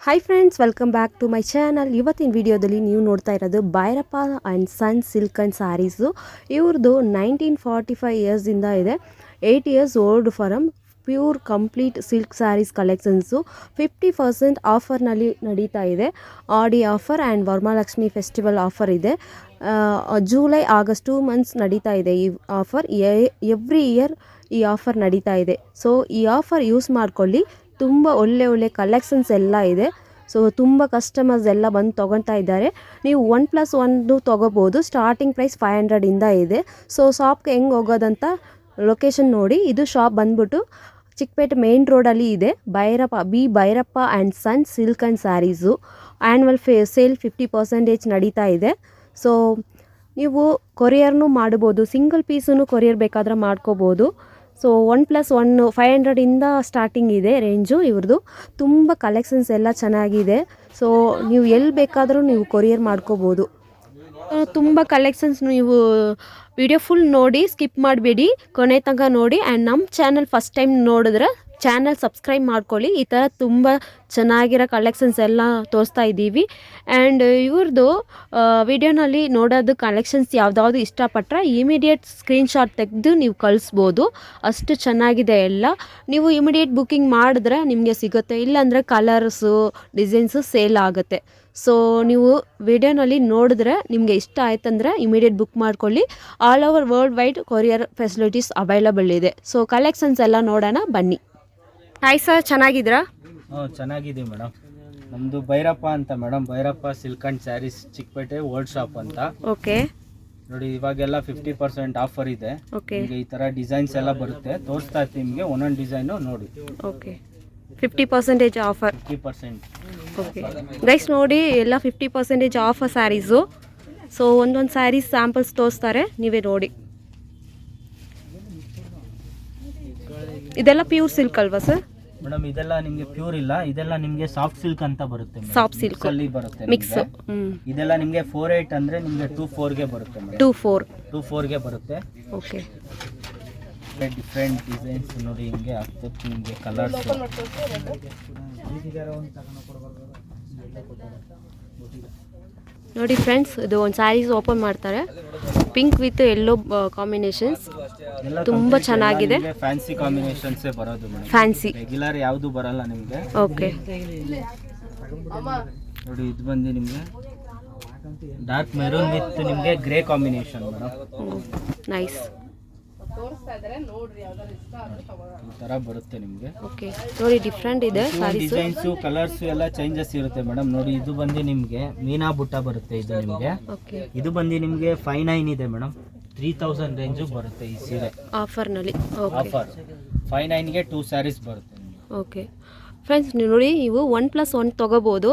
Hi friends, welcome back to my channel. ಇವತ್ತಿನ ವಿಡಿಯೋದಲ್ಲಿ ನೀವು ನೋಡ್ತಾ ಇರೋದು Byrappa and son silk and saris. ಇವ್ರದ್ದು 1945 ಇಯರ್ಸಿಂದ ಇದೆ. 8 years old firm pure complete silk saris collections 50% ಆಫರ್ನಲ್ಲಿ ನಡೀತಾ ಇದೆ. Aadi offer and Varamahalakshmi festival offer ಇದೆ. ಜೂಲೈ ಆಗಸ್ಟ್ 2 ಮಂತ್ಸ್ ನಡೀತಾ ಇದೆ ಈ ಆಫರ್. ಎವ್ರಿ ಇಯರ್ ಈ ಆಫರ್ ನಡೀತಾ ಇದೆ. ಸೊ ಈ ಆಫರ್ ಯೂಸ್ ಮಾಡ್ಕೊಳ್ಳಿ. ತುಂಬ ಒಳ್ಳೆ ಕಲೆಕ್ಷನ್ಸ್ ಎಲ್ಲ ಇದೆ. ಸೊ ತುಂಬ ಕಸ್ಟಮರ್ಸ್ ಎಲ್ಲ ಬಂದು ತೊಗೊಳ್ತಾ ಇದ್ದಾರೆ. ನೀವು 1+1 ತೊಗೋಬೋದು. ಸ್ಟಾರ್ಟಿಂಗ್ ಪ್ರೈಸ್ 500ಇಂದ ಇದೆ. ಸೊ ಶಾಪ್ಗೆ ಹೆಂಗೆ ಹೋಗೋದಂತ ಲೊಕೇಶನ್ ನೋಡಿ. ಇದು ಶಾಪ್ ಬಂದ್ಬಿಟ್ಟು ಚಿಕ್ಪೇಟ್ ಮೇನ್ ರೋಡಲ್ಲಿ ಇದೆ. Byrappa and son silk and sarees annual sale 50% ನಡೀತಾ ಇದೆ. ಸೊ ನೀವು ಕೊರಿಯರ್ನೂ ಮಾಡ್ಬೋದು. ಸಿಂಗಲ್ ಪೀಸೂ ಕೊರಿಯರ್ ಬೇಕಾದ್ರೆ ಮಾಡ್ಕೋಬೋದು. ಸೊ 1+1 500ಇಂದ ಸ್ಟಾರ್ಟಿಂಗ್ ಇದೆ ರೇಂಜು ಇವ್ರದ್ದು. ತುಂಬ ಕಲೆಕ್ಷನ್ಸ್ ಎಲ್ಲ ಚೆನ್ನಾಗಿದೆ. ಸೊ ನೀವು ಎಲ್ಲಿ ಬೇಕಾದರೂ ನೀವು ಕೊರಿಯರ್ ಮಾಡ್ಕೋಬೋದು. ತುಂಬ ಕಲೆಕ್ಷನ್ಸ್ ನೀವು ವಿಡಿಯೋ ಫುಲ್ ನೋಡಿ, ಸ್ಕಿಪ್ ಮಾಡಬೇಡಿ, ಕೊನೆ ತನಕ ನೋಡಿ. ಆ್ಯಂಡ್ ನಮ್ಮ ಚಾನಲ್ ಫಸ್ಟ್ ಟೈಮ್ ನೋಡಿದ್ರೆ ಚಾನಲ್ ಸಬ್ಸ್ಕ್ರೈಬ್ ಮಾಡ್ಕೊಳ್ಳಿ. ಈ ಥರ ತುಂಬ ಚೆನ್ನಾಗಿರೋ ಕಲೆಕ್ಷನ್ಸ್ ಎಲ್ಲ ತೋರಿಸ್ತಾ ಇದ್ದೀವಿ. ಆ್ಯಂಡ್ ಇವ್ರದ್ದು ವಿಡಿಯೋನಲ್ಲಿ ನೋಡೋದು ಕಲೆಕ್ಷನ್ಸ್ ಯಾವುದಾದ್ರು ಇಷ್ಟಪಟ್ಟರೆ ಇಮಿಡಿಯೇಟ್ ಸ್ಕ್ರೀನ್ಶಾಟ್ ತೆಗೆದು ನೀವು ಕಳಿಸ್ಬೋದು. ಅಷ್ಟು ಚೆನ್ನಾಗಿದೆ ಎಲ್ಲ. ನೀವು ಇಮಿಡಿಯೇಟ್ ಬುಕ್ಕಿಂಗ್ ಮಾಡಿದ್ರೆ ನಿಮಗೆ ಸಿಗುತ್ತೆ. ಇಲ್ಲಾಂದರೆ ಕಲರ್ಸು ಡಿಸೈನ್ಸು ಸೇಲ್ ಆಗುತ್ತೆ. ಸೊ ನೀವು ವಿಡಿಯೋನಲ್ಲಿ ನೋಡಿದ್ರೆ ನಿಮಗೆ ಇಷ್ಟ ಆಯ್ತಂದ್ರೆ ಇಮಿಡಿಯೇಟ್ ಬುಕ್ ಮಾಡ್ಕೊಳ್ಳಿ. All over world wide courier facilities available ಇದೆ. ಸೊ ಕಲೆಕ್ಷನ್ಸ್ ಎಲ್ಲ ನೋಡೋಣ ಬನ್ನಿ. ಹಾಯ್ ಸರ್, ಚೆನ್ನಾಗಿದ್ದೀರಾ? ಚೆನ್ನಾಗಿದೆ ಮೇಡಮ್. ನಮ್ಮದು ಬೈರಪ್ಪ ಅಂತ madam. Byrappa silk and sarees Chickpete old shop ಅಂತ. ಓಕೆ ನೋಡಿ, ಇವಾಗೆಲ್ಲ 50% ಆಫರ್ ಇದೆ. ಓಕೆ, ಈ ಥರ ಡಿಸೈನ್ಸ್ ಎಲ್ಲ ಬರುತ್ತೆ. ತೋರಿಸ್ತಾ ಇರ್ತೀನಿ ನಿಮಗೆ ಒಂದೊಂದು ಡಿಸೈನು ನೋಡಿ. Okay, 50% offer. 50%. ಓಕೆ ಗೈಸ್, ನೋಡಿ ಎಲ್ಲ 50% ಆಫರ್ ಸ್ಯಾರೀಸು. ಸೊ ಒಂದೊಂದು ಸ್ಯಾರೀಸ್ ಸ್ಯಾಂಪಲ್ಸ್ ತೋರಿಸ್ತಾರೆ, ನೀವೇ ನೋಡಿ. ಇದೆಲ್ಲ ಪ್ಯೂರ್ ಸಿಲ್ಕ್ ಅಲ್ವಾ ಸರ್? ಮೇಡಮ್ ಇದೆಲ್ಲ ನಿಮಗೆ ಪ್ಯೂರ್ ಇಲ್ಲ, ಇದೆಲ್ಲ ನಿಮಗೆ ಸಾಫ್ಟ್ ಸಿಲ್ಕ್ ಅಂತ ಬರುತ್ತೆ. ಸಾಫ್ಟ್ ಸಿಲ್ಕ್ ಅಲ್ಲಿ ಬರುತ್ತೆ ಮಿಕ್ಸ್. ಇದೆಲ್ಲ ನಿಮಗೆ 48 ಅಂದ್ರೆ ನಿಮಗೆ 24ಗೆ ಬರುತ್ತೆ. 24ಗೆ ಬರುತ್ತೆ. ಓಕೆ, ಡಿಫ್ರೆಂಟ್ ಡಿಸೈನ್ಸ್ ನೋಡಿ. ಹಿಂಗೆ ಆಗ್ತದೆ ನಿಮಗೆ ಕಲರ್ಸ್. ನೋಡಿ ಫ್ರೆಂಡ್ಸ್, ಇದು ಒಂದು ಸ್ಯಾರೀಸ್ ಓಪನ್ ಮಾಡ್ತಾರೆ. ಪಿಂಕ್ ವಿತ್ ಯೆಲ್ಲೋ ಕಾಂಬಿನೇಷನ್ಸ್ ತುಂಬ ಚೆನ್ನಾಗಿದೆ. ಫ್ಯಾನ್ಸಿ ಕಾಂಬಿನೇಷನ್ಸ್ ಬರೋದು ಮೇಡಮ್. ಫ್ಯಾನ್ಸಿ ರೆಗ್ಯುಲರ್ ಯಾವುದು ಬರಲ್ಲ ನಿಮಗೆ. ಓಕೆ ನೋಡಿ, ಇದು ಬಂದು ನಿಮಗೆ ಡಾರ್ಕ್ ಮೆರೂನ್ ವಿತ್ ನಿಮಗೆ ಗ್ರೇ ಕಾಂಬಿನೇಷನ್ ಮೇಡಮ್. ನೈಸ್. ಈ ತರ ಬರುತ್ತೆ ನಿಮಗೆ. ಓಕೆ ನೋಡಿ, ಡಿಫ್ರೆಂಟ್ ಇದೆ ಸ್ಯಾರೀಸ್. ಡಿಸೈನ್ಸು ಕಲರ್ಸ್ ಎಲ್ಲ ಚೇಂಜಸ್ ಇರುತ್ತೆ ಮೇಡಮ್. ನೋಡಿ, ಇದು ಬಂದು ನಿಮಗೆ ಮೀನಾ ಬುಟ್ಟ ಬರುತ್ತೆ. ಇದು ನಿಮಗೆ ಇದು ಬಂದು ನಿಮಗೆ 59 ಇದೆ ಮೇಡಮ್. 3000 ರೇಂಜು ಬರುತ್ತೆ ಈ ಸೀರೆ ಆಫರ್ನಲ್ಲಿ. ಆಫರ್ 59ಗೆ 2 ಸ್ಯಾರೀಸ್ ಬರುತ್ತೆ. ಓಕೆ ಫ್ರೆಂಡ್ಸ್, ನೀವು ನೋಡಿ, ನೀವು 1+1 ತೊಗೋಬೋದು.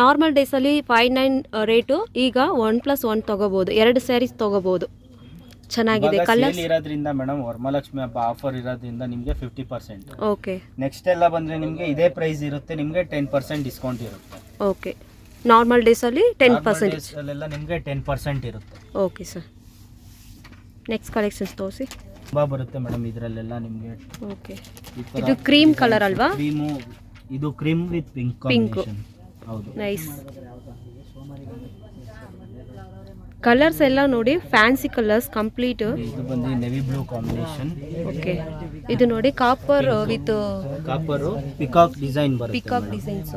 ನಾರ್ಮಲ್ ಡೇಸಲ್ಲಿ 59 ರೇಟು, ಈಗ 1+1 ತೊಗೋಬೋದು. 2 ಸ್ಯಾರೀಸ್ ತೊಗೋಬೋದು. ಚೆನ್ನಾಗಿದೆ ಕಲರ್ಸ್ ಇರೋದ್ರಿಂದ ಮೇಡಮ್. ವರಮಹಾಲಕ್ಷ್ಮಿ ಹಬ್ಬ ಆಫರ್ ಇರೋದ್ರಿಂದ ನಿಮಗೆ 50%. ಓಕೆ, ನೆಕ್ಸ್ಟ್ ಎಲ್ಲ ಬಂದ್ರೆ ನಿಮಗೆ ಇದೇ ಪ್ರೈಸ್ ಇರುತ್ತೆ. ನಿಮಗೆ 10% ಡಿಸ್ಕೌಂಟ್ ಇರುತ್ತೆ. ಓಕೆ, ನಾರ್ಮಲ್ ಡೇಸಲ್ಲಿ 10% ಅಲ್ಲೆಲ್ಲ ನಿಮಗೆ 10% ಇರುತ್ತೆ. ಓಕೆ ಸರ್, ನೆಕ್ಸ್ಟ್ ಕಲೆಕ್ಷನ್ಸ್ ತೋರಿಸಿ. ತುಂಬಾ ಬರುತ್ತೆ ಮೇಡಮ್ ಇದರಲ್ಲೆಲ್ಲ ನಿಮಗೆ. ಓಕೆ, ಇದು ಕ್ರೀಮ್ ಕಲರ್ ಅಲ್ವಾ? ಕ್ರೀಮು, ಇದು ಕ್ರೀಮ್ ವಿತ್ ಪಿಂಕ್ ಕಾಂಬಿನೇಷನ್. ಹೌದು, ನೈಸ್. ಕಲರ್ಸ್ ಎಲ್ಲ ನೋಡಿ, ಫ್ಯಾನ್ಸಿ ಕಲರ್ಸ್ ಕಂಪ್ಲೀಟ್. ಇದು ಬಂದು ನೆವಿ ಬ್ಲೂ ಕಾಂಬಿನೇಷನ್. ಓಕೆ, ಇದು ನೋಡಿ copper with copper peacock design ಬರುತ್ತೆ. ಪಿಕಾಕ್ ಡಿಸೈನ್ಸ್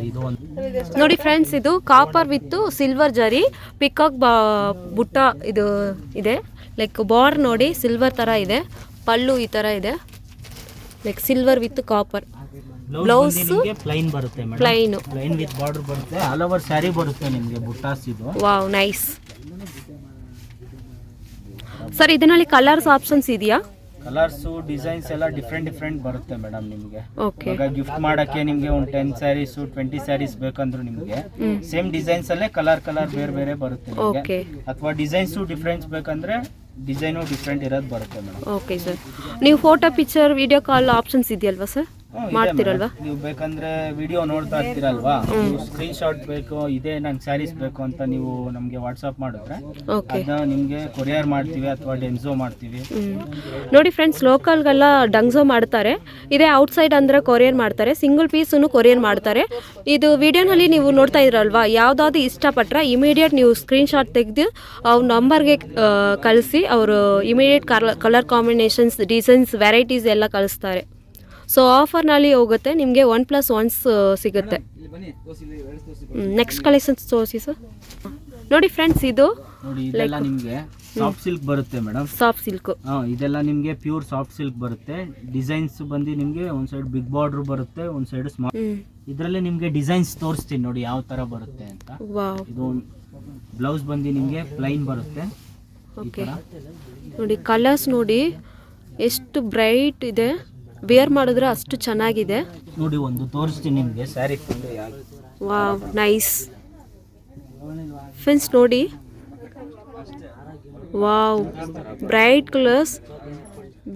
ಇದು ಒಂದು ನೋಡಿ ಫ್ರೆಂಡ್ಸ್, ಇದು ಕಾಪರ್ ವಿತ್ ಸಿಲ್ವರ್ ಜರಿ ಪಿಕಾಕ್ ಬುಟ್ಟ ಇದು ಇದೆ. ಲೈಕ್ ಬಾರ್ಡರ್ ನೋಡಿ ಸಿಲ್ವರ್ ತರ ಇದೆ. ಪಲ್ಲು ಈ ತರ ಇದೆ, like silver with copper. Blouse plain ಬರುತ್ತೆ ಮೇಡಮ್. ಪ್ಲೈನ್ ವಿತ್ ಬಾರ್ಡರ್ ಬರುತ್ತೆ. ಆಲ್ ಓವರ್ ಸ್ಯಾರಿ ಬರುತ್ತೆ ನಿಮಗೆ ಬುಟ್ಟಾಸ್. ಇದು ವಾವ್, ನೈಸ್. ಸರ್, ಇದರಲ್ಲಿ ಕಲರ್ಸ್ ಆಪ್ಷನ್ಸ್ ಇದೆಯಾ? ಕಲರ್ಸ್ ಡಿಸೈನ್ಸ್ ಎಲ್ಲ ಡಿಫ್ರೆಂಟ್ ಬರುತ್ತೆ ಮೇಡಮ್ ನಿಮಗೆ. ಓಕೆ, ಗಿಫ್ಟ್ ಮಾಡಕ್ಕೆ ನಿಮಗೆ ಒಂದು 10 ಸ್ಯಾರೀಸ್ 20 ಸ್ಯಾರೀಸ್ ಬೇಕಂದ್ರೂ ನಿಮಗೆ ಸೇಮ್ ಡಿಸೈನ್ಸ್ ಅಲ್ಲೇ ಕಲರ್ ಬೇರೆ ಬರುತ್ತೆ ನಿಮಗೆ. ಅಥವಾ ಡಿಸೈನ್ಸ್ ಡಿಫ್ರೆನ್ಸ್ ಬೇಕಂದ್ರೆ ಡಿಸೈನು ಡಿಫ್ರೆಂಟ್ ಇರೋದು ಬರುತ್ತೆ ಮೇಡಮ್. ಓಕೆ ಸರ್, ನೀವು photo picture video call options ಇದೆಯಲ್ವಾ ಸರ್? ಮಾಡ್ತಿರಲ್ವಾ? ನೀವು ಬೇಕಂದ್ರೆ ವಿಡಿಯೋ ನೋಡ್ತಾ ಇರ್ತೀರಲ್ವಾ, ನೀವು ಸ್ಕ್ರೀನ್ ಶಾಟ್ ಬೇಕು ಇದೇ ನಂಗೆ ಸ್ಯಾರೀಸ್ ಬೇಕು ಅಂತ ನೀವು ನಮಗೆ ವಾಟ್ಸಪ್ ಮಾಡಿದ್ರೆ ಅದನ್ನ ನಿಮಗೆ ಕೊರಿಯರ್ ಮಾಡ್ತೀವಿ ಅಥವಾ ಡೆನ್ಸೋ ಮಾಡ್ತೀವಿ. ನೋಡಿ ಫ್ರೆಂಡ್ಸ್, ಲೋಕಲ್ಗೆಲ್ಲ ಡಂಗ್ಸೋ ಮಾಡ್ತಾರೆ, ಇದೇ ಔಟ್ಸೈಡ್ ಅಂದರೆ ಕೊರಿಯರ್ ಮಾಡ್ತಾರೆ, ಸಿಂಗಲ್ ಪೀಸನ್ನು ಕೊರಿಯರ್ ಮಾಡ್ತಾರೆ. ಇದು ವಿಡಿಯೋನಲ್ಲಿ ನೀವು ನೋಡ್ತಾ ಇದ್ರಲ್ವಾ, ಯಾವುದಾದ್ರು ಇಷ್ಟಪಟ್ಟರೆ ಇಮಿಡಿಯೇಟ್ ನೀವು ಸ್ಕ್ರೀನ್ ಶಾಟ್ ತೆಗೆದು ಅವ್ರ ನಂಬರ್ಗೆ ಕಳಿಸಿ, ಅವರು immediate colour combinations, designs, varieties ಎಲ್ಲ ಕಳಿಸ್ತಾರೆ. ಸೊ ಆಫರ್ನಲ್ಲಿ ಹೋಗುತ್ತೆ, ನಿಮಗೆ 1+1 ಸಿಗುತ್ತೆ. ನೆಕ್ಸ್ಟ್ ಕಲೆಕ್ಷನ್ಸ್ ತೋರಿಸಿ ಸರ್. ನೋಡಿ ಫ್ರೆಂಡ್ಸ್, ಇದು ನೋಡಿ ಇದೆಲ್ಲ ನಿಮಗೆ ಸಾಫ್ಟ್ ಸಿಲ್ಕ್ ಬರುತ್ತೆ ಮೇಡಮ್. ಸಾಫ್ಟ್ ಸಿಲ್ಕ್, ಇದೆಲ್ಲ ನಿಮಗೆ ಪ್ಯೂರ್ ಸಾಫ್ಟ್ ಸಿಲ್ಕ್ ಬರುತ್ತೆ. ಡಿಸೈನ್ಸ್ ಬಂದು ನಿಮಗೆ ಒಂದು ಸೈಡ್ ಬಿಗ್ ಬಾರ್ಡರ್ ಬರುತ್ತೆ, ಒಂದು ಸೈಡ್ ಸ್ಮಾಲ್. ಇದರಲ್ಲಿ ನಿಮಗೆ ಡಿಸೈನ್ಸ್ ತೋರಿಸ್ತೀನಿ ನೋಡಿ ಯಾವ ತರ ಬರುತ್ತೆ ಅಂತ. ಇದು ಬ್ಲೌಸ್ ಬಂದು ನಿಮಗೆ ಪ್ಲೈನ್ ಬರುತ್ತೆ. ಓಕೆ, ನೋಡಿ ಕಲರ್ಸ್ ನೋಡಿ ಎಷ್ಟು ಬ್ರೈಟ್ ಇದೆ, ವೇರ್ ಮಾಡಿದ್ರೆ ಅಷ್ಟು ಚೆನ್ನಾಗಿದೆ. ನೋಡಿ ಒಂದು ತೋರಿಸ್ತೀನಿ ನಿಮಗೆ ಸ್ಯಾರಿ. Wow, nice friends. ನೋಡಿ, wow, bright colours,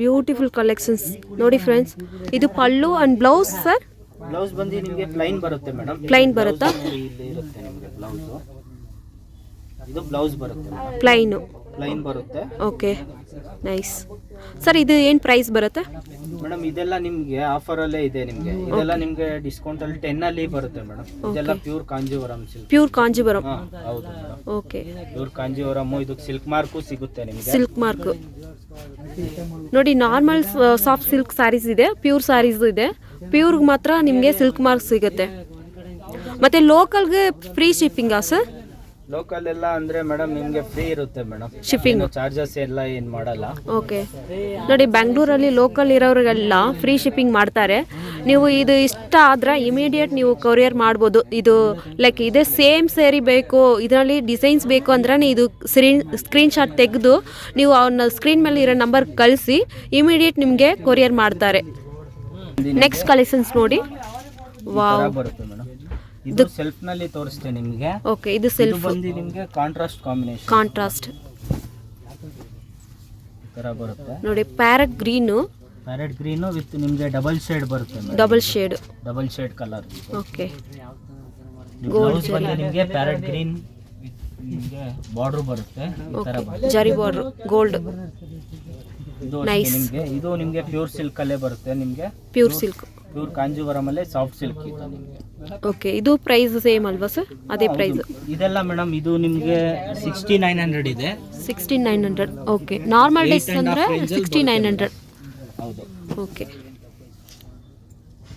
beautiful collections. ನೋಡಿ ಫ್ರೆಂಡ್ಸ್, ಇದು pallu and blouse sir. Blouse ಬಂದು ನಿಮಗೆ ಪ್ಲೈನ್ ಬರುತ್ತೆ ಮೇಡಮ್. ಪ್ಲೈನ್ ಬರುತ್ತಾ? ಇಲ್ಲಿ ಇರುತ್ತೆ ನಿಮಗೆ ಬ್ಲೌಸ್. ಇದು ಬ್ಲೌಸ್ ಬರುತ್ತೆ ಪ್ಲೈನ್ ಬರುತ್ತೆ. Okay, nice sir. ಇದು ಏನು ಪ್ರೈಸ್ ಬರುತ್ತೆ ಮೇಡಮ್? ಇದೆಲ್ಲ ನಿಮಗೆ ಆಫರ್ ಅಲ್ಲೇ ಇದೆ. ನಿಮಗೆ ಇದೆಲ್ಲ ನಿಮಗೆ ಡಿಸ್ಕೌಂಟ್ ಅಲ್ಲಿ 10 ಅಲ್ಲಿ ಬರುತ್ತೆ ಮೇಡಮ್. ಇದೆಲ್ಲ pure Kanjeevaram silk. Pure Kanjeevaram, ಹೌದು ಮೇಡಮ್. Okay, pure Kanjeevaram. ಇದು ಸಿಲ್ಕ್ ಮಾರ್ಕು ಸಿಗುತ್ತೆ ನಿಮಗೆ. ಸಿಲ್ಕ್ ಮಾರ್ಕ್ ನೋಡಿ. ನಾರ್ಮಲ್ ಸಾಫ್ಟ್ ಸಿಲ್ಕ್ ಸ್ಯಾರೀಸ್ ಇದೆ, ಪ್ಯೂರ್ ಸ್ಯಾರೀಸ್ ಇದೆ. ಪ್ಯೂರ್ಗೆ ಮಾತ್ರ ನಿಮಗೆ ಸಿಲ್ಕ್ ಮಾರ್ಕ್ ಸಿಗುತ್ತೆ. ಮತ್ತೆ ಲೋಕಲ್ಗೆ ಫ್ರೀ ಶಿಪ್ಪಿಂಗಾ ಸರ್? ಲೋಕಲ್ ಎಲ್ಲ ಅಂದ್ರೆ ಮೇಡಮ್ ನಿಮಗೆ ಫ್ರೀ ಇರುತ್ತೆ ಮೇಡಮ್, ಶಿಪ್ಪಿಂಗ್ ಚಾರ್ಜಸ್ ಎಲ್ಲ ಏನು ಮಾಡಲ್ಲ. ಓಕೆ, ನೋಡಿ ಬ್ಯಾಂಗ್ಳೂರಲ್ಲಿ ಲೋಕಲ್ ಇರೋರಿಗೆಲ್ಲ ಫ್ರೀ ಶಿಪ್ಪಿಂಗ್ ಮಾಡ್ತಾರೆ. ನೀವು ಇದು ಇಷ್ಟ ಆದ್ರೆ ಇಮಿಡಿಯೇಟ್ ನೀವು ಕೊರಿಯರ್ ಮಾಡ್ಬೋದು. ಇದು ಲೈಕ್ ಇದೇ ಸೇಮ್ ಸ್ಯಾರಿ ಬೇಕು, ಇದರಲ್ಲಿ ಡಿಸೈನ್ಸ್ ಬೇಕು ಅಂದ್ರೆ ಇದು ಸ್ಕ್ರೀನ್ ಶಾಟ್ ತೆಗೆದು ನೀವು ಅವನ್ನ ಸ್ಕ್ರೀನ್ ಮೇಲೆ ಇರೋ ನಂಬರ್ ಕಳಿಸಿ ಇಮಿಡಿಯೇಟ್ ನಿಮಗೆ ಕೊರಿಯರ್ ಮಾಡ್ತಾರೆ. ನೆಕ್ಸ್ಟ್ ಕಲೆಕ್ಷನ್ಸ್ ನೋಡಿ. ವಾವ್, ಬರುತ್ತೆ ಮೇಡಮ್. ಇದು ಸೆಲ್ಫ್ ನಲ್ಲಿ ತೋರಿಸ್ತೇನೆ ನಿಮಗೆ. ಓಕೆ, ಇದು ಸೆಲ್ಫ್ ಬಂದು ನಿಮಗೆ ಕಾಂಟ್ರಾಸ್ಟ್ ಕಾಂಬಿನೇಷನ್. ಕಾಂಟ್ರಾಸ್ಟ್ ತರ ಬರುತ್ತೆ ನೋಡಿ. ಪ್ಯಾರೆಟ್ ಗ್ರೀನು ವಿತ್ ನಿಮಗೆ ಡಬಲ್ ಶೇಡ್ ಬರುತ್ತೆ. Double shade colour. Okay, gold ಬಂದು ನಿಮಗೆ ಪ್ಯಾರೆಟ್ ಗ್ರೀನ್ ನಿಮಗೆ ಬಾರ್ಡರ್ ಬರುತ್ತೆ. ಈ ತರ ಜರಿ ಬಾರ್ಡರ್ ಗೋಲ್ಡ್. ಇದು ನಿಮಗೆ ಇದು ನಿಮಗೆ ಪ್ಯೂರ್ ಸಿಲ್ಕ್ ಅಲ್ಲೇ ಬರುತ್ತೆ. ನಿಮಗೆ ಪ್ಯೂರ್ ಸಿಲ್ಕ್, ಪ್ಯೂರ್ ಕಾಂಜೀವರಂ ಅಲ್ಲೇ ಸಾಫ್ಟ್ ಸಿಲ್ಕ್ ಇದು ನಿಮಗೆ. ಓಕೆ, ಇದು ಪ್ರೈಸ್ ಸೇಮ್ ಅಲ್ವಾ ಸರ್? ಅದೇ ಪ್ರೈಸ್ ಇದೆಲ್ಲ ಮೇಡಮ್. ಇದು ನಿಮಗೆ 6900 ಇದೆ. 6900. ಓಕೆ, ನಾರ್ಮಲ್ ಡೇಸ್ ಅಂದ್ರೆ 6900. ಹೌದು. ಓಕೆ,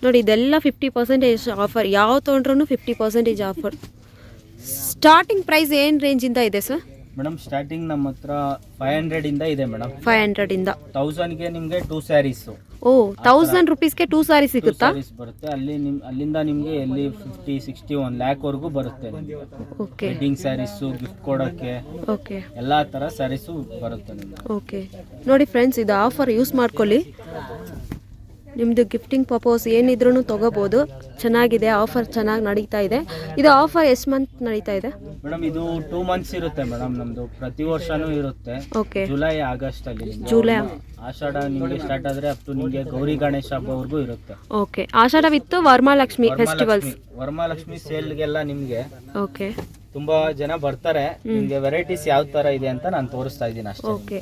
ನೋಡಿ ಇದೆಲ್ಲ 50% ಆಫರ್. ಯಾವ ತೊಗೊಂಡ್ರೂ 50% ಆಫರ್. ಸ್ಟಾರ್ಟಿಂಗ್ ಪ್ರೈಸ್ ಏನು ರೇಂಜಿಂದ ಇದೆ ಸರ್? ಮೇಡಮ್ ಸ್ಟಾರ್ಟಿಂಗ್ ನಮ್ಮ ಹತ್ರ 500 ಇಂದ ಇದೆ ಮೇಡಮ್. 500 ಇಂದ 1000ಗೆ ನಿಮಗೆ 2 ಸ್ಯಾರೀಸ್. ಓ, 1000 ರುಪೀಸ್ಗೆ 2 ಸ್ಯಾರಿ ಸಿಗುತ್ತಾ? ಬರುತ್ತೆ. ಅಲ್ಲಿಂದ ನಿಮಗೆ ಎಲ್ಲಿ 50, 60, 1 lakh ವರೆಗೂ ಬರುತ್ತೆ. ಓಕೆ, ವೆಡ್ಡಿಂಗ್ ಸ್ಯಾರೀಸ್, ಗಿಫ್ಟ್ ಕೊಡೋಕ್ಕೆ, ಓಕೆ, ಎಲ್ಲಾ ತರ ಸ್ಯಾರೀಸು ಬರುತ್ತೆ ನಿಮಗೆ. ಓಕೆ, ನೋಡಿ ಫ್ರೆಂಡ್ಸ್, ಇದು ಆಫರ್ ಯೂಸ್ ಮಾಡ್ಕೊಳ್ಳಿ. ನಿಮ್ಮದು ಗಿಫ್ಟಿಂಗ್ ಪರ್ಪಸ್ ಏನಿದ್ರೂ ತೊಗೋಬೋದು. ಚೆನ್ನಾಗಿದೆ, ಆಫರ್ ಚೆನ್ನಾಗಿ ನಡೀತಾ ಇದೆ. ಇದು ಆಫರ್ ಎಷ್ಟು ಮಂತ್ ನಡೀತಾ ಇದೆ ಮೇಡಮ್? ಇದು 2 months ಇರುತ್ತೆ ಮೇಡಮ್. ನಮ್ದು ಪ್ರತಿ ವರ್ಷನೂ ಇರುತ್ತೆ. ಓಕೆ, ಜುಲೈ ಆಗಸ್ಟ್ ಅಲ್ಲಿ. ಜುಲೈ ಆಷಾಢ ನಿಮಗೆ ಸ್ಟಾರ್ಟ್ ಆದ್ರೆ ಅಪ್ ಟು ನಿಮಗೆ ಗೌರಿ ಗಣೇಶ ಹಬ್ಬವರೆಗೂ ಇರುತ್ತೆ. Okay, Ashadha with Varamahalakshmi festivals. Varamahalakshmi ಸೇಲ್ಗೆಲ್ಲ ನಿಮಗೆ ಓಕೆ ತುಂಬಾ ಜನ ಬರ್ತಾರೆ. ನಿಮಗೆ ವೆರೈಟೀಸ್ ಯಾವ ತರ ಇದೆ ಅಂತ ನಾನು ತೋರಿಸ್ತಾ ಇದ್ದೀನಿ ಅಷ್ಟೇ. ಓಕೆ,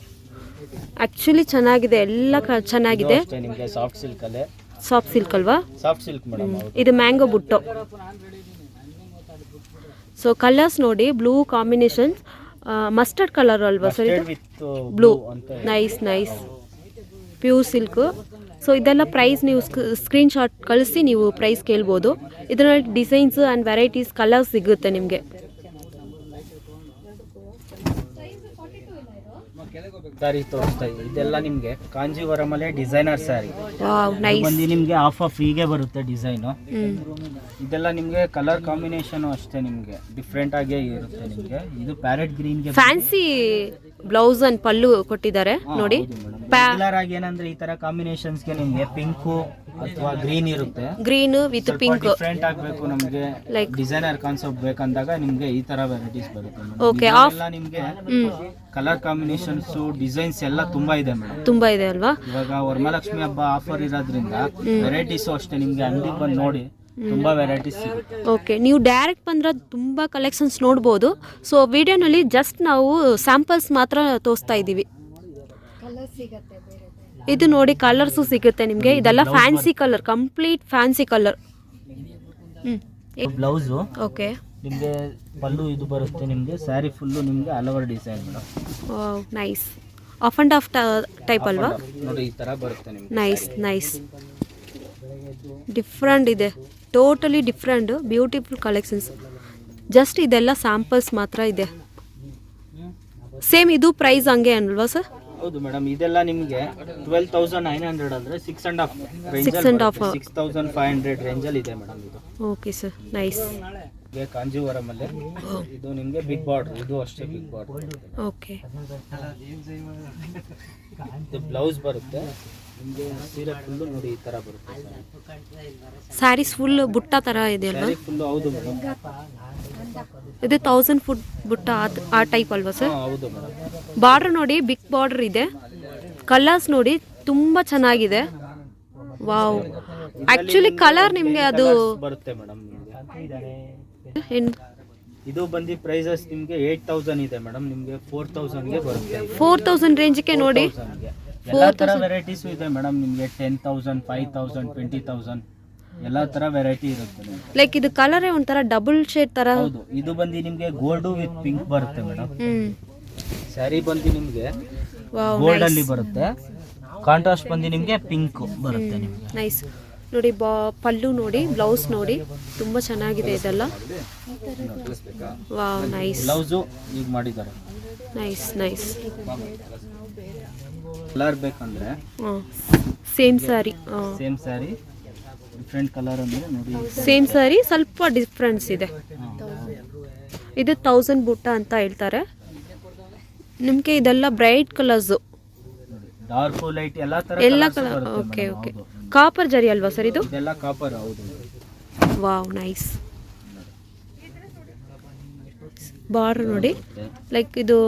ಆಕ್ಚುಲಿ ಚೆನ್ನಾಗಿದೆ, ಎಲ್ಲ ಚೆನ್ನಾಗಿದೆ. ನಿಮಗೆ ಸಾಫ್ಟ್ ಸಿಲ್ಕ್ ಅಲ್ಲೇ. ಸಾಫ್ಟ್ ಸಿಲ್ಕ್ ಅಲ್ವಾ? Soft silk madam. ಇದು ಮ್ಯಾಂಗೋ ಬುಟ್ಟು. ಸೊ ಕಲರ್ಸ್ ನೋಡಿ, ಬ್ಲೂ ಕಾಂಬಿನೇಷನ್, ಮಸ್ಟರ್ಡ್ ಕಲರ್ ಅಲ್ವಾ ಸರ್? ಇದು blue. Nice pure silk. So ಇದೆಲ್ಲ ಪ್ರೈಸ್ ನೀವು ಸ್ಕ್ರೀನ್ ಶಾಟ್ ಕಳಿಸಿ ನೀವು ಪ್ರೈಸ್ ಕೇಳ್ಬೋದು. ಇದರಲ್ಲಿ ಡಿಸೈನ್ಸ್ ಆ್ಯಂಡ್ ವೆರೈಟೀಸ್ ಕಲರ್ಸ್ ಸಿಗುತ್ತೆ ನಿಮಗೆ. ಸ್ಯಾರಿ ತೋರಿಸ್ತಾ ಇದೆ. ಇದೆಲ್ಲ ನಿಮಗೆ ಕಾಂಜೀವರಂ ಅಲ್ಲೇ ಡಿಸೈನರ್ ಸ್ಯಾರಿ. Wow, nice. ಬಂದು ನಿಮಗೆ ಆಫ್ ಫ್ರೀಗೆ ಬರುತ್ತೆ ಡಿಸೈನು. ಇದೆಲ್ಲ ನಿಮಗೆ ಕಲರ್ ಕಾಂಬಿನೇಷನ್ ಅಷ್ಟೇ ನಿಮಗೆ ಡಿಫ್ರೆಂಟ್ ಆಗೇ ಇರುತ್ತೆ ನಿಮಗೆ. ಇದು ಪ್ಯಾರೆಟ್ ಗ್ರೀನ್ಗೆ ಫ್ಯಾನ್ಸಿ ಬ್ಲೌಸ್ ಅಂಡ್ ಪಲ್ಲು ಕೊಟ್ಟಿದ್ದಾರೆ ನೋಡಿ. ರೆಗ್ಯುಲರ್ ಆಗಿ ಏನಂದ್ರೆ ಈ ತರ ಕಾಂಬಿನೇಷನ್ಸ್ ಗೆ ನಿಮ್ಗೆ ಪಿಂಕ್ ಅಥವಾ ಗ್ರೀನ್ ಇರುತ್ತೆ. ಗ್ರೀನ್ ವಿತ್ ಪಿಂಕ್ ಡಿಫರೆಂಟ್ ಆಗಬೇಕು ನಮಗೆ, ಲೈಕ್ ಡಿಸೈನರ್ ಕಾನ್ಸೆಪ್ಟ್ ಬೇಕಂದಾಗ ನಿಮ್ಗೆ ಈ ತರ ವೆರೈಟೀಸ್ ಬರುತ್ತೆ. ಓಕೆ. ಎಲ್ಲ ನಿಮ್ಗೆ ಕಲರ್ ಕಾಂಬಿನೇಷನ್ಸ್ ಡಿಸೈನ್ಸ್ ಎಲ್ಲ ತುಂಬಾ ಇದೆ ಮೇಡಮ್. ತುಂಬಾ ಇದೆ ಅಲ್ವಾ? ಇವಾಗ ವರಮಹಾಲಕ್ಷ್ಮಿ ಹಬ್ಬ ಆಫರ್ ಇರೋದ್ರಿಂದ ವೆರೈಟೀಸ್ ಅಷ್ಟೇ ನಿಮ್ಗೆ ಅಂಗಡಿಗೆ ಬಂದು ನೋಡಿ ತುಂಬಾ ವೆರೈಟೀಸ್ ಸಿಗುತ್ತೆ. ಓಕೆ, ನೀವು ಡೈರೆಕ್ಟ್ ಬಂದ್ರೆ ತುಂಬಾ ಕಲೆಕ್ಷನ್ಸ್ ನೋಡ್ಬೋದು. ಸೊ ವಿಡಿಯೋನಲ್ಲಿ ಜಸ್ಟ್ ನಾವು ಸ್ಯಾಂಪಲ್ಸ್ ಮಾತ್ರ ತೋರಿಸ್ತಾ ಇದ್ದೀವಿ. ಇದು ನೋಡಿ ಕಲರ್ಸು ಸಿಗುತ್ತೆ ನಿಮಗೆ. ಇದೆಲ್ಲ fancy colour, complete fancy colour. Blouse okay, ನಿಮಗೆ ಪಲ್ಲು ಇದು ಬರುತ್ತೆ. ನಿಮಗೆ ಸ್ಯಾರಿ ಫುಲ್ಲು ನಿಮಗೆ all over design madam. Nice. Of and of type ಅಲ್ವಾ? ನೋಡಿ ಈ ತರ ಬರುತ್ತೆ ನಿಮಗೆ. ನೈಸ್ ನೈಸ್, ಡಿಫ್ರೆಂಟ್ ಇದೆ, totally different, beautiful collections. Just ಇದೆಲ್ಲ ಸ್ಯಾಂಪಲ್ಸ್ ಮಾತ್ರ ಇದೆ. ಸೇಮ್ ಇದು ಪ್ರೈಸ್ ಹಂಗೆ ಅಲ್ವಾ ಸರ್? ಹೌದು ಮೇಡಮ್, ಇದೆಲ್ಲ ನಿಮಗೆ 12,900 ಅಂದ್ರೆ 6.5 ರೇಂಜ್ 6,500 ರೇಂಜ್ ಅಲ್ಲಿ ಇದೆ ಮೇಡಮ್ ಇದು. Okay sir, nice. ಕಾಂಜೀವರಂ ಅಲ್ಲಿ ಇದು ನಿಮಗೆ ಬಿಗ್ ಬಾರ್ಡರ್, ಇದು ಅಷ್ಟೇ ಬಿಗ್ ಬಾರ್ಡರ್. ಓಕೆ, ಇದು ಬ್ಲೌಸ್ ಬರುತ್ತೆ ನಿಮಗೆ. ಸೀರೆ ಫುಲ್ ನೋಡಿ ಈ ತರ ಬರುತ್ತೆ. ಸ್ಯಾರೀಸ್ ಫುಲ್ ಬುಟ್ಟ ತರ ಇದೆ ಅಲ್ವಾ? ಸ್ಯಾರಿ ಫುಲ್ ಹೌದು ಮೇಡಮ್. ಇದು 1000 ಫುಟ್ ಬುಟ್ಟ ಆ ಟೈಪ್ ಅಲ್ವಾ ಸರ್? ಹೌದು ಮೇಡಮ್. ಬಾರ್ಡರ್ ನೋಡಿ, ಬಿಗ್ ಬಾರ್ಡರ್ ಇದೆ. ಕಲರ್ಸ್ ನೋಡಿ ತುಂಬಾ ಚೆನ್ನಾಗಿದೆ. ವಾವ್, ಆಕ್ಚುಲಿ ಕಲರ್ ನಿಮಗೆ ಅದು ಬರುತ್ತೆ ಮೇಡಮ್. ಇದು ಬಂದಿ ಪ್ರೈಸಸ್ ನಿಮಗೆ 8,000 ಇದೆ ಮೇಡಮ್. ನಿಮಗೆ 4,000 ಗೆ ಬರುತ್ತೆ. 4,000 ರೇಂಜ್ಗೆ ನೋಡಿ. ಎಲ್ಲ ತರ ವೆರೈಟೀಸ್ ಇದೆ ಮೇಡಮ್. ನಿಮಗೆ 10,000, 5,000, 20,000 ಎಲ್ಲ ತರ ವೆರೈಟಿ ಇರುತ್ತೆ. ಲೈಕ್ ಇದು ಕಲರ್ ಒಂಥರ ಡಬಲ್ ಶೇಡ್ ತರ. ಹೌದು, ಇದು ಬಂದು ನಿಮಗೆ ಗೋಲ್ಡ್ ವಿತ್ ಪಿಂಕ್ ಬರುತ್ತೆ ಮೇಡಮ್. ಸ್ಯಾರಿ ಬಂದು ನಿಮಗೆ ಗೋಲ್ಡ್ ಅಲ್ಲಿ ಬರುತ್ತೆ. ಕಾಂಟ್ರಾಸ್ಟ್ ಬಂದು ನಿಮಗೆ ಪಿಂಕ್ ಬರುತ್ತೆ ನಿಮಗೆ. ನೈಸ್ ನೋಡಿ. ಪಲ್ಲು ನೋಡಿ, ಬ್ಲೌಸ್ ನೋಡಿ, ತುಂಬಾ ಚೆನ್ನಾಗಿದೆ ಇದೆಲ್ಲ. Wow, nice. ಬ್ಲೌಸ್ ಈಗ ಮಾಡಿದ್ದಾರೆ. Nice nice. ಕಲರ್ ಬೇಕಂದ್ರೆ same sari, same sari different colour ಅಂದ್ರೆ ನೋಡಿ. ಸೇಮ್ ಸ್ಯಾರಿ ಸ್ವಲ್ಪ ಡಿಫ್ರೆನ್ಸ್ ಇದೆ. ಇದು 1000 ಬುಟ್ಟ ಅಂತ ಹೇಳ್ತಾರೆ ನಿಮಗೆ. ಇದೆಲ್ಲ ಬ್ರೈಟ್ ಕಲರ್ಸ್, ಡಾರ್ಕ್ ಲೈಟ್ ಎಲ್ಲ ತರ ಎಲ್ಲ ಕಲರ್. ಓಕೆ ಓಕೆ, ಕಾಪರ್ ಜರಿ ಅಲ್ವಾ ಸರ್ ಇದು? ಇದೆಲ್ಲ ಕಾಪರ್. ಹೌದು. Wow, nice. ಬಾರ್ಡರ್ ನೋಡಿ, ಲೈಕ್ ಇದು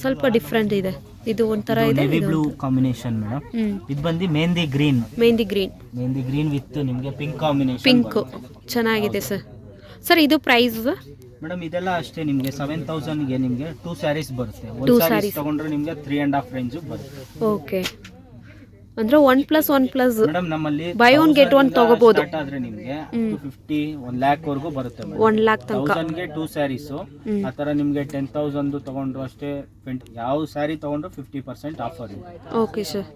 ಸ್ವಲ್ಪ ಡಿಫ್ರೆಂಟ್ ಇದೆ. ಇದು ಒಂಥರ ಇದೆ ನೇವಿ ಬ್ಲೂ ಕಾಂಬಿನೇಷನ್ ಮೇಡಮ್. ಇದು ಬಂದು mehndi green. Mehndi green with ನಿಮಗೆ ಪಿಂಕ್ ಕಾಂಬಿನೇಷನ್. ಪಿಂಕ್ ಚೆನ್ನಾಗಿದೆ ಸರ್. ಸರ್ ಇದು ಪ್ರೈಸ್ ಮೇಡಮ್ ಇದೆಲ್ಲ ಅಷ್ಟೇ ನಿಮಗೆ 7,000 ಗೆ ನಿಮಗೆ 2 ಸ್ಯಾರೀಸ್ ಬರುತ್ತೆ. ಒಂದು ಸ್ಯಾರೀಸ್ ತಗೊಂಡ್ರೆ ನಿಮಗೆ 3.5 ರೇಂಜ್ ಬರುತ್ತೆ. ಓಕೆ, ಅಂದ್ರೆ 1+1+ ಮೇಡಮ್ ನಮ್ಮಲ್ಲಿ ಬೈ ಒನ್ ಗೆಟ್ ಒನ್ ತಗೋಬಹುದು. ಸ್ಟಾರ್ಟ್ ಆದ್ರೆ ನಿಮಗೆ 250, 1 lakh ವರೆಗೂ ಬರುತ್ತೆ ಮೇಡಮ್. 1 lakh ತನಕ 1000 ಗೆ 2 ಸ್ಯಾರೀಸ್. ಆ ತರ ನಿಮಗೆ 10,000 ತಗೊಂಡ್ರು ಅಷ್ಟೇ. ಯಾವ ಸ್ಯಾರಿ ತಗೊಂಡ್ರು 50% ಆಫರ್ ಇದೆ. Okay sir.